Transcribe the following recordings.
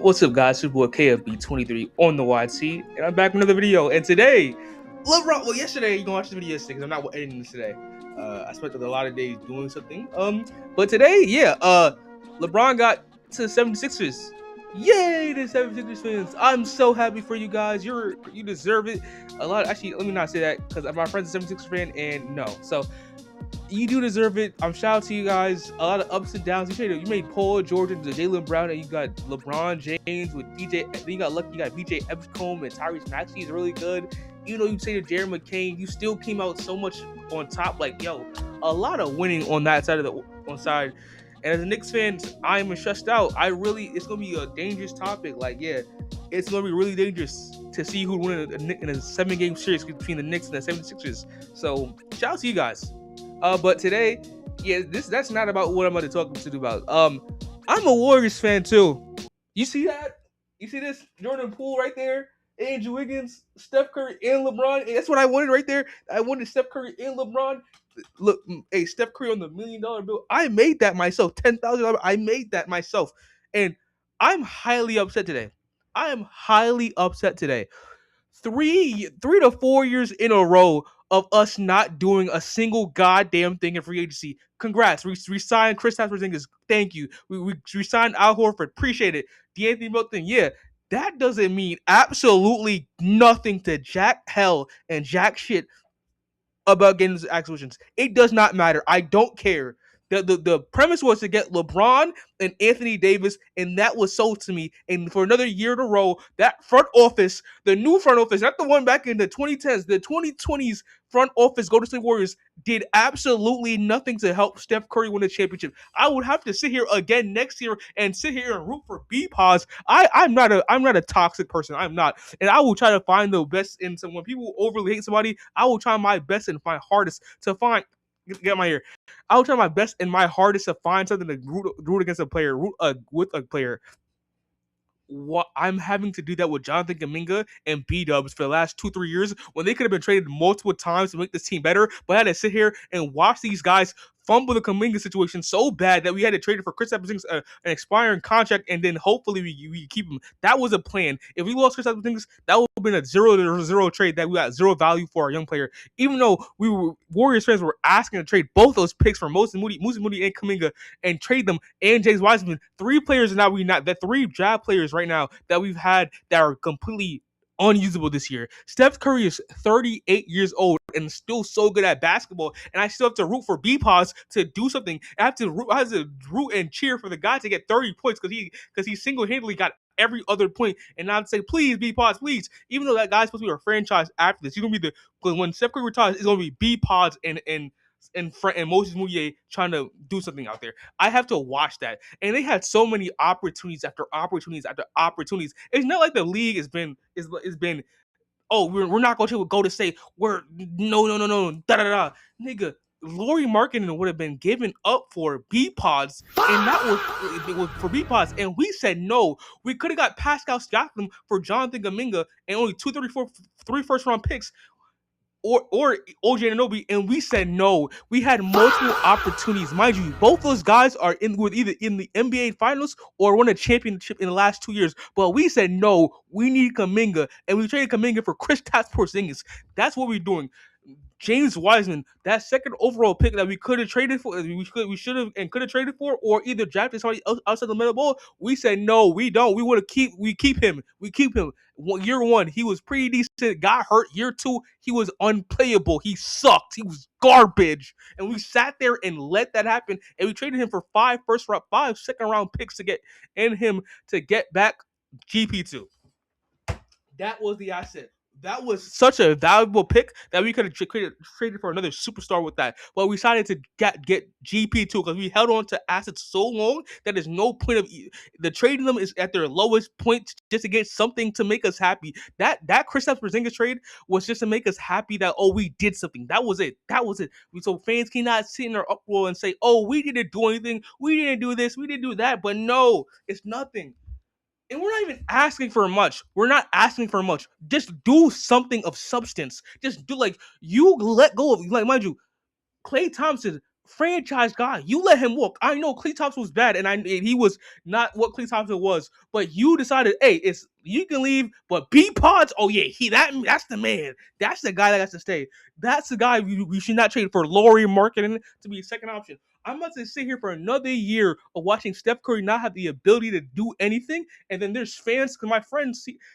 What's up, guys? It's your boy KFB23 on the YT, and I'm back with another video. And today, LeBron. Well, yesterday you can watch the video yesterday because I'm not editing this today. I spent a lot of days doing something. But today, LeBron got to the 76ers. Yay, the 76ers fans! I'm so happy for you guys. You deserve it. Actually, let me not say that because my friend's a 76ers fan, and no. So you do deserve it. Shout out to you guys. A lot of ups and downs. You made Paul George into Jaylen Brown, and you got LeBron James with DJ. Then you got lucky. You got BJ Epscombe and Tyrese Maxey is really good. Even though you say to Jared McCain, you still came out so much on top. Like, yo, a lot of winning on that side of the one side. And as a Knicks fan, I am stressed out. It's gonna be a dangerous topic. Like, yeah, it's gonna be really dangerous to see who win in a 7-game series between the Knicks and the 76ers. So shout out to you guys. But today, that's not about what I'm going to talk to you about. I'm a Warriors fan too. You see that? You see this? Jordan Poole right there, Andrew Wiggins, Steph Curry, and LeBron. And that's what I wanted right there. I wanted Steph Curry and LeBron. Look, hey, Steph Curry on the $1 million bill. I made that myself. $10,000. I made that myself, and I'm highly upset today. I am highly upset today. 3 to 4 years in a row of us not doing a single goddamn thing in free agency. Congrats. We signed Kristaps Porzingis. Thank you. We signed Al Horford. Appreciate it. DeAnthony Melton. Yeah. That doesn't mean absolutely nothing to Jack Hell and Jack shit about getting those acquisitions. It does not matter. I don't care. The premise was to get LeBron and Anthony Davis, and that was sold to me. And for another year in a row, that front office, the new front office, not the one back in the 2010s, the 2020s front office, Golden State Warriors, did absolutely nothing to help Steph Curry win a championship. I would have to sit here again next year and sit here and root for B-Pause. I'm not a toxic person. I'm not. And I will try to find the best in someone. When people overly hate somebody, I will try my best and find hardest to find. Get my ear. I will try my best and my hardest to find something to root against a player, with a player. What I'm having to do that with Jonathan Kuminga and B-Dubs for the last 2-3 years when they could have been traded multiple times to make this team better, but I had to sit here and watch these guys fumble the Kuminga situation so bad that we had to trade it for Kristaps Porzingis, an expiring contract, and then hopefully we keep him. That was a plan. If we lost Kristaps Porzingis, that would have been a 0-0 trade that we got zero value for our young player. Even though Warriors fans were asking to trade both those picks for Moses Moody and Kuminga and trade them and James Wiseman, 3 players now the 3 draft players right now that we've had that are completely unusable this year. Steph Curry is 38 years old and still so good at basketball, and I still have to root for B-Pause to do something. I have to root and cheer for the guy to get 30 points because he single-handedly got every other point, and not say, please, B-Pause, please. Even though that guy's supposed to be a franchise after this, he's gonna be because when Steph Curry retires, it's gonna be B-Pause and Moses Moody trying to do something out there. I have to watch that. And they had so many opportunities after opportunities after opportunities. It's not like the league has been, oh, we're not going to go to say, no, da. Nigga, Lauri Markkanen would have been given up for B-Pods, and it was for B-Pods, and we said no. We could have got Pascal Siakam for Jonathan Kuminga and only 3 first-round picks, or OG Anunoby, and we said no. We had multiple opportunities. Mind you, both those guys are either in the NBA Finals or won a championship in the last 2 years. But we said no. We need Kuminga, and we traded Kuminga for Kristaps Porzingis. That's what we're doing. James Wiseman, that second overall pick that we could have traded for, we should have and could have traded for, or either drafted somebody else outside the middle ball. We said no, we don't. We want to keep him. We keep him. Year 1, he was pretty decent. Got hurt. Year 2, he was unplayable. He sucked. He was garbage. And we sat there and let that happen. And we traded him for 5 second-round picks to get back GP2. That was the asset. That was such a valuable pick that we could have traded for another superstar with that. But we decided to get GP2 because we held on to assets so long that there's no point of the trading them is at their lowest point just to get something to make us happy. That Kristaps Porzingis trade was just to make us happy that, oh, we did something. That was it. So fans cannot sit in their uproar and say, oh, we didn't do anything. We didn't do this. We didn't do that. But no, it's nothing. And we're not even asking for much. We're not asking for much. Just do something of substance. Just do, like, you let go of, like, mind you, Klay Thompson franchise guy. You let him walk. I know Klay Thompson was bad, and he was not what Klay Thompson was. But you decided, hey, it's you can leave, but B Pods, oh yeah, that's the man. That's the guy that has to stay. That's the guy we should not trade for Laurie Marketing to be a second option. I'm about to sit here for another year of watching Steph Curry not have the ability to do anything, and then there's fans. Because my friend,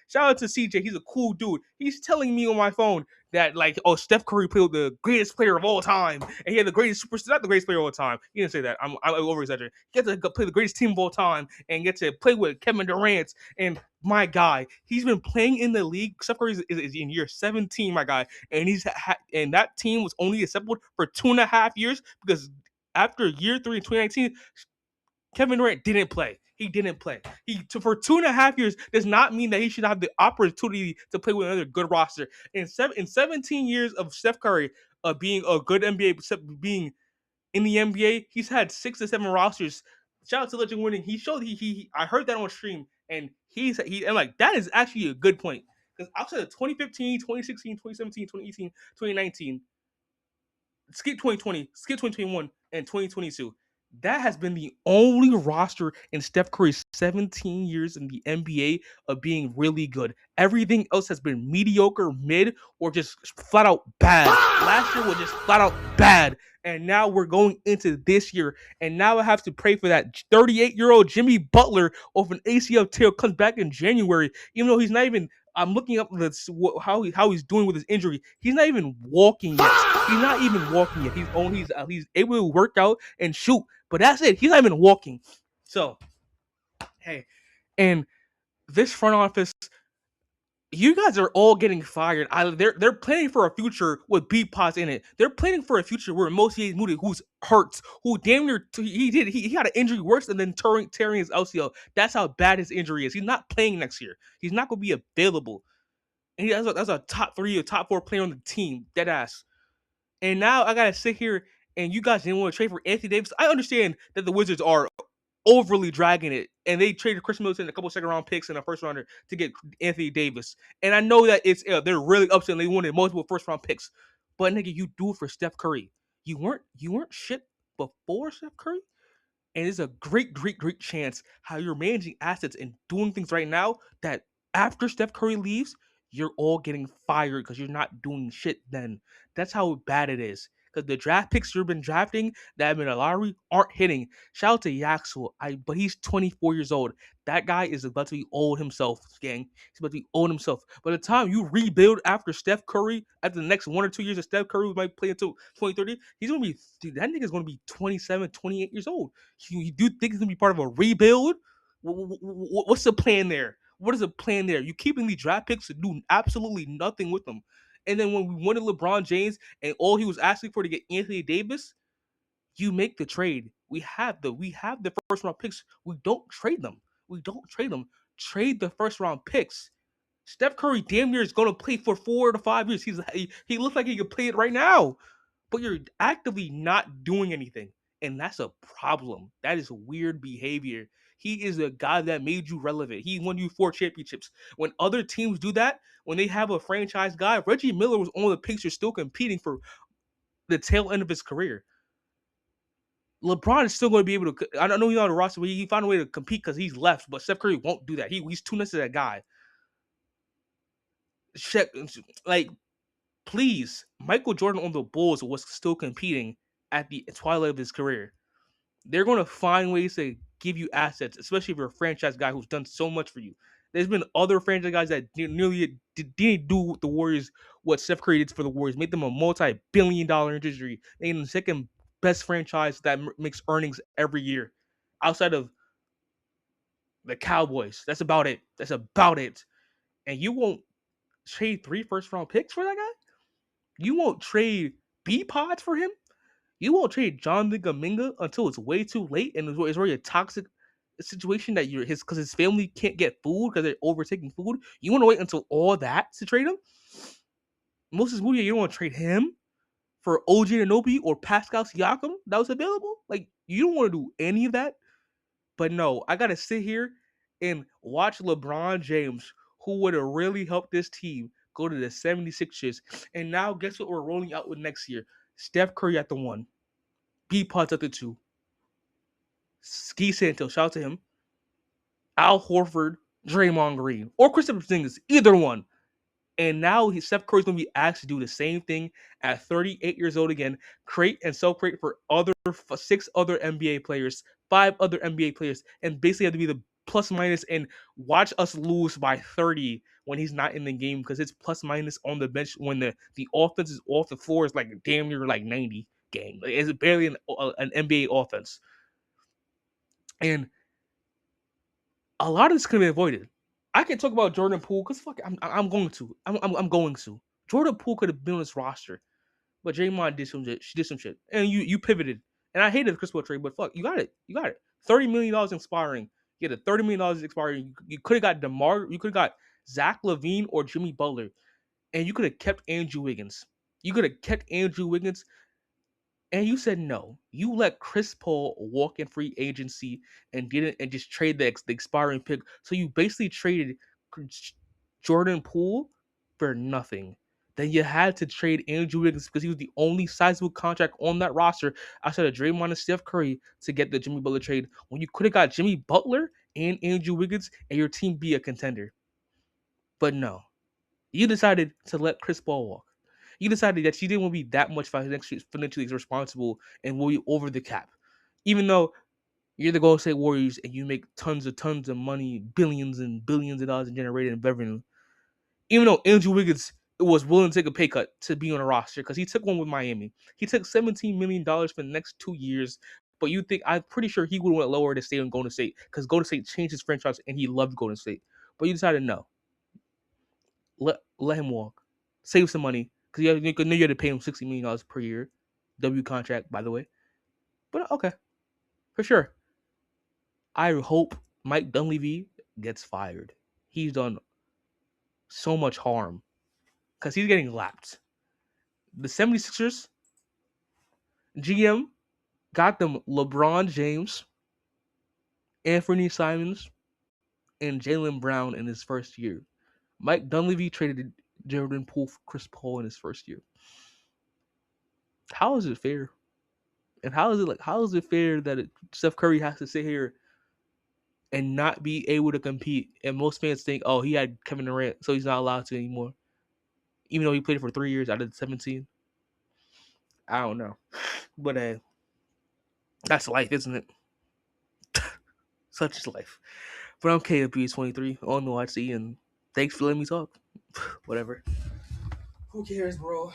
shout out to CJ, he's a cool dude. He's telling me on my phone that like, oh, Steph Curry played with the greatest player of all time, and he had the greatest superstar, not the greatest player of all time. He didn't say that. I'm over exaggerating. He got to play the greatest team of all time and get to play with Kevin Durant and my guy. He's been playing in the league. Steph Curry is in year 17, my guy, and and that team was only assembled for 2.5 years because after year 3 in 2019, Kevin Durant didn't play. He didn't play. For 2.5 years does not mean that he should have the opportunity to play with another good roster. In 17 years of Steph Curry being a good NBA, being in the NBA, he's had 6 to 7 rosters. Shout out to Legend Winning. He showed he I heard that on stream, and and like that is actually a good point because outside of 2015, 2016, 2017, 2018, 2019, skip 2020, skip 2021, and 2022. That has been the only roster in Steph Curry's 17 years in the NBA of being really good. Everything else has been mediocre, mid, or just flat out bad. Last year was just flat out bad. And now we're going into this year. And now I have to pray for that 38-year-old Jimmy Butler off an ACL tear comes back in January, even though he's not even. I'm looking up how he's doing with his injury. He's not even walking yet. He's not even walking yet. He's able to work out and shoot, but that's it. He's not even walking. So, hey, and this front office, you guys are all getting fired. They're planning for a future with B Pots in it. They're planning for a future where Mosier Moody, who's hurts, who damn near he had an injury worse than tearing his LCL. That's how bad his injury is. He's not playing next year. He's not going to be available. And that's a top 3 or top 4 player on the team, dead ass. And now I gotta sit here and you guys didn't want to trade for Anthony Davis. I understand that the Wizards are overly dragging it, and they traded Chris Middleton, a couple second round picks and a first rounder to get Anthony Davis. And I know that they're really upset and they wanted multiple first round picks. But nigga, you do it for Steph Curry. You weren't shit before Steph Curry. And it's a great chance how you're managing assets and doing things right now that after Steph Curry leaves, you're all getting fired because you're not doing shit then. That's how bad it is. Because the draft picks you've been drafting that have been a lottery aren't hitting. Shout out to Yaxel, but he's 24 years old. That guy is about to be old himself, gang. He's about to be old himself. By the time you rebuild after Steph Curry, after the next 1 or 2 years of Steph Curry might play until 2030, he's going to be, dude, that nigga's going to be 27, 28 years old. You do think it's going to be part of a rebuild? What's the plan there? What is the plan there? You keeping the draft picks to do absolutely nothing with them. And then when we wanted LeBron James and all he was asking for to get Anthony Davis, you make the trade. We have the first round picks. We don't trade them. We don't trade them. Trade the first round picks. Steph Curry damn near is going to play for 4 to 5 years. He looks like he could play it right now, but you're actively not doing anything, and that's a problem. That is weird behavior. He is a guy that made you relevant. He won you 4 championships. When other teams do that, when they have a franchise guy, Reggie Miller was on the Pacers still competing for the tail end of his career. LeBron is still going to be able to. I don't know he's on the roster, but he found a way to compete because he's left. But Steph Curry won't do that. He's too nice to that guy. Like, please, Michael Jordan on the Bulls was still competing at the twilight of his career. They're going to find ways to give you assets, especially if you're a franchise guy who's done so much for you. There's been other franchise guys that nearly didn't do with the Warriors what Steph Curry did for the Warriors, made them a multi-billion-dollar industry, made them the second best franchise that makes earnings every year, outside of the Cowboys. That's about it. That's about it. And you won't trade 3 first-round picks for that guy? You won't trade B pods for him? You won't trade Jonathan Kuminga until it's way too late and it's already a toxic situation that because his family can't get food because they're overtaking food. You want to wait until all that to trade him? Moses Moody, you don't want to trade him for OG Anunoby or Pascal Siakam that was available? Like, you don't want to do any of that? But no, I gotta sit here and watch LeBron James, who would have really helped this team go to the 76ers. And now guess what we're rolling out with next year? Steph Curry at the 1. B pods up to 2. Ski Santos, shout out to him. Al Horford, Draymond Green, or Kristaps Porzingis, either one. And now Steph Curry's gonna be asked to do the same thing at 38 years old again, create and self-create for 6 other NBA players, 5 other NBA players, and basically have to be the plus minus and watch us lose by 30 when he's not in the game because it's plus minus on the bench when the offense is off the floor is like damn near like 90 gang. Like, it's barely an NBA offense. And a lot of this could be avoided. I can talk about Jordan Poole because fuck, I'm going to. I'm going to. Jordan Poole could have been on this roster, but Draymond did some shit. She did some shit, and you pivoted. And I hated the Chris Paul trade, but fuck, you got it. You got it. $30 million expiring. You had a $30 million expiring. You could have got DeMar. You could have got Zach LaVine or Jimmy Butler, and you could have kept Andrew Wiggins. You could have kept Andrew Wiggins. And you said no. You let Chris Paul walk in free agency and didn't and just trade the expiring pick. So you basically traded Jordan Poole for nothing. Then you had to trade Andrew Wiggins because he was the only sizable contract on that roster outside of Draymond and Steph Curry to get the Jimmy Butler trade. When you could have got Jimmy Butler and Andrew Wiggins and your team be a contender. But no, you decided to let Chris Paul walk. You decided that you didn't want to be that much financially responsible and will you over the cap. Even though you're the Golden State Warriors and you make tons of money, billions and billions of dollars in generated revenue. Even though Andrew Wiggins was willing to take a pay cut to be on a roster because he took one with Miami. He took $17 million for the next 2 years. But you think I'm pretty sure he would have went lower to stay in Golden State because Golden State changed his franchise and he loved Golden State. But you decided no. Let him walk. Save some money. Because you had to pay him $60 million per year. W contract, by the way. But okay. For sure. I hope Mike Dunleavy gets fired. He's done so much harm. Because he's getting lapped. The 76ers GM got them LeBron James, Anthony Simons, and Jaylen Brown in his first year. Mike Dunleavy traded Jordan Poole for Chris Paul in his first year. How is it fair? And how is it fair that Steph Curry has to sit here and not be able to compete? And most fans think, oh, he had Kevin Durant, so he's not allowed to anymore. Even though he played for 3 years out of the 17. I don't know. But that's life, isn't it? Such is life. But I'm KFB23 on the YC, and thanks for letting me talk. Whatever. Who cares, bro?